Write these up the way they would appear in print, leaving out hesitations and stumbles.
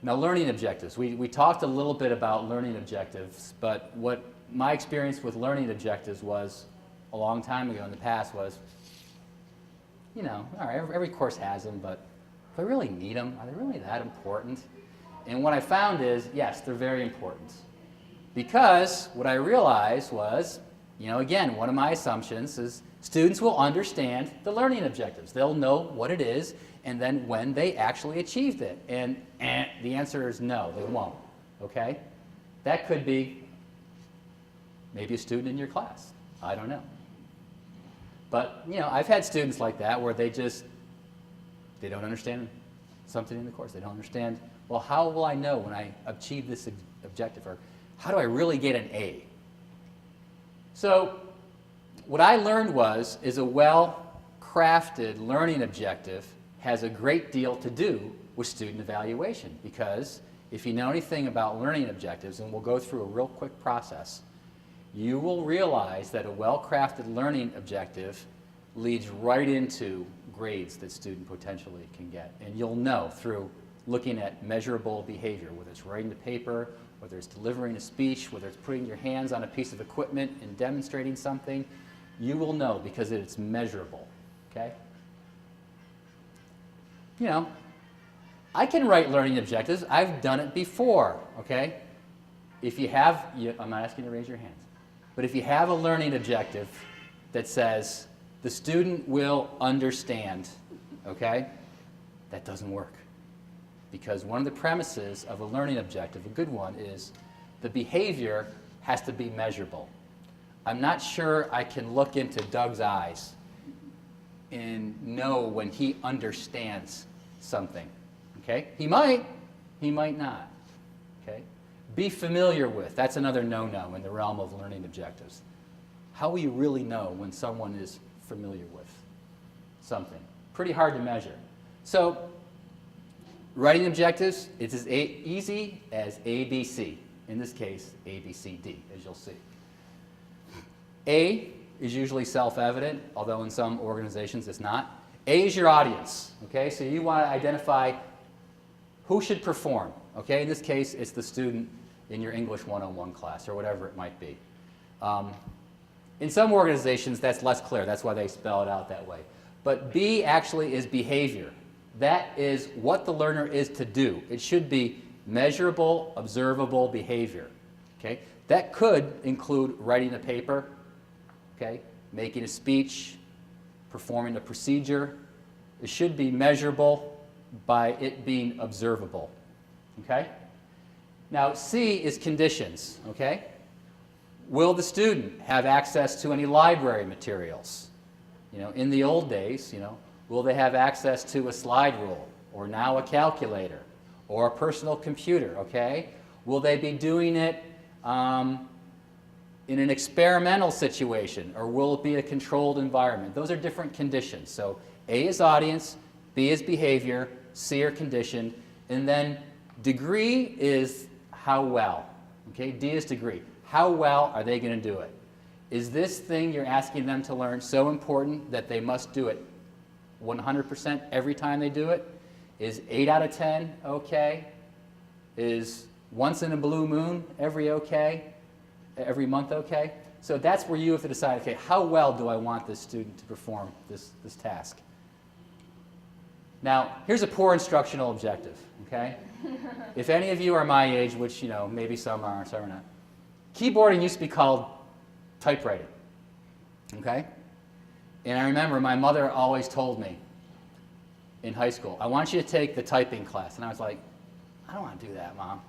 Now, learning objectives. We talked a little bit about learning objectives, but what my experience with learning objectives was a long time ago in the past was, you know, all right, every course has them, but do I really need them? Are they really that important? And what I found is, yes, they're very important. Because what I realized was, you know, again, one of my assumptions is students will understand the learning objectives. They'll know what it is, and then when they actually achieved it. And the answer is no, they won't, okay? That could be maybe a student in your class. I don't know. But, you know, I've had students like that where they don't understand something in the course. They don't understand, well, how will I know when I achieve this objective? Or how do I really get an A? So what I learned is a well-crafted learning objective has a great deal to do with student evaluation, because if you know anything about learning objectives, and we'll go through a real quick process, you will realize that a well-crafted learning objective leads right into grades that student potentially can get. And you'll know through looking at measurable behavior, whether it's writing the paper, whether it's delivering a speech, whether it's putting your hands on a piece of equipment and demonstrating something, you will know because it's measurable, okay? You know, I can write learning objectives. I've done it before, okay? If you have, I'm not asking you to raise your hands, but if you have a learning objective that says the student will understand, okay, that doesn't work. Because one of the premises of a learning objective, a good one, is the behavior has to be measurable. I'm not sure I can look into Doug's eyes and know when he understands something, okay? He might not, okay? Be familiar with, that's another no-no in the realm of learning objectives. How will you really know when someone is familiar with something? Pretty hard to measure. So, writing objectives, it's as easy as ABC. In this case, ABCD, as you'll see. A is usually self-evident, although in some organizations it's not. A is your audience, okay? So you want to identify who should perform, okay? In this case, it's the student in your English 101 class or whatever it might be. In some organizations, that's less clear. That's why they spell it out that way. But B actually is behavior. That is what the learner is to do. It should be measurable, observable behavior, okay? That could include writing a paper, okay? Making a speech, performing a procedure. It should be measurable by it being observable, okay? Now, C is conditions, okay? Will the student have access to any library materials? You know, in the old days, you know, will they have access to a slide rule, or now a calculator, or a personal computer, okay? Will they be doing it in an experimental situation, or will it be a controlled environment? Those are different conditions. So A is audience, B is behavior, C are condition, and then degree is how well, okay? D is degree. How well are they going to do it? Is this thing you're asking them to learn so important that they must do it 100% every time they do it? Is 8 out of 10 okay? Is once in a blue moon every month okay? So that's where you have to decide, okay, how well do I want this student to perform this task? Now, here's a poor instructional objective, okay? If any of you are my age, which, you know, maybe some are, some are not, keyboarding used to be called typewriting, okay? And I remember my mother always told me in high school, I want you to take the typing class. And I was like, I don't want to do that, Mom.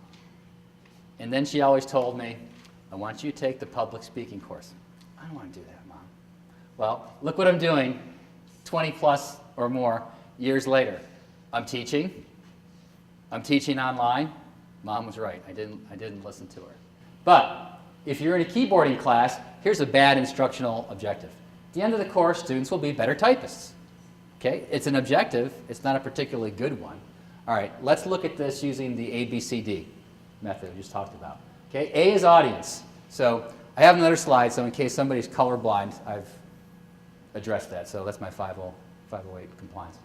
And then she always told me, I want you to take the public speaking course. I don't want to do that, Mom. Well, look what I'm doing 20 plus or more years later. I'm teaching online. Mom was right. I didn't listen to her. But if you're in a keyboarding class, here's a bad instructional objective. At the end of the course, students will be better typists. Okay? It's an objective. It's not a particularly good one. All right, let's look at this using the ABCD method we just talked about. Okay, A is audience. So I have another slide, so in case somebody's colorblind, I've addressed that. So that's my 508 compliance.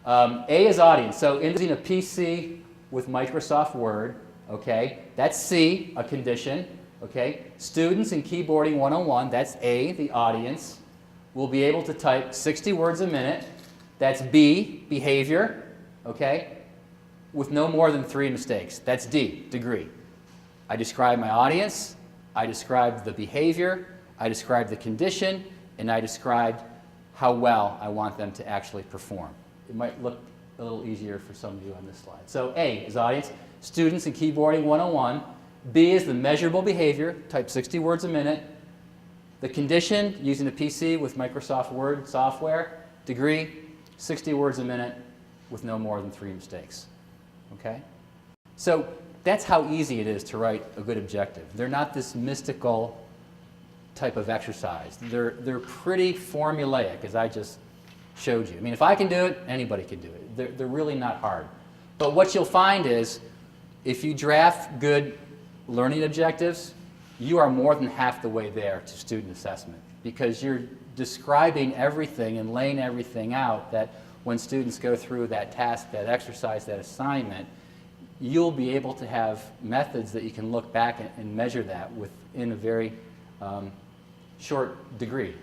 A is audience. So in using a PC with Microsoft Word, okay? That's C, a condition, okay? Students in Keyboarding 101, that's A, the audience, will be able to type 60 words a minute. That's B, behavior, okay? With no more than 3 mistakes. That's D, degree. I describe my audience, I described the behavior, I described the condition, and I described how well I want them to actually perform. It might look a little easier for some of you on this slide. So A is audience, students in Keyboarding 101. B is the measurable behavior, type 60 words a minute. The condition, using the PC with Microsoft Word software. Degree, 60 words a minute with no more than 3 mistakes. Okay? So that's how easy it is to write a good objective. They're not this mystical type of exercise. They're pretty formulaic, as I just showed you. I mean, if I can do it, anybody can do it. They're really not hard. But what you'll find is, if you draft good learning objectives, you are more than half the way there to student assessment, because you're describing everything and laying everything out that when students go through that task, that exercise, that assignment, you'll be able to have methods that you can look back and measure that within a very short degree.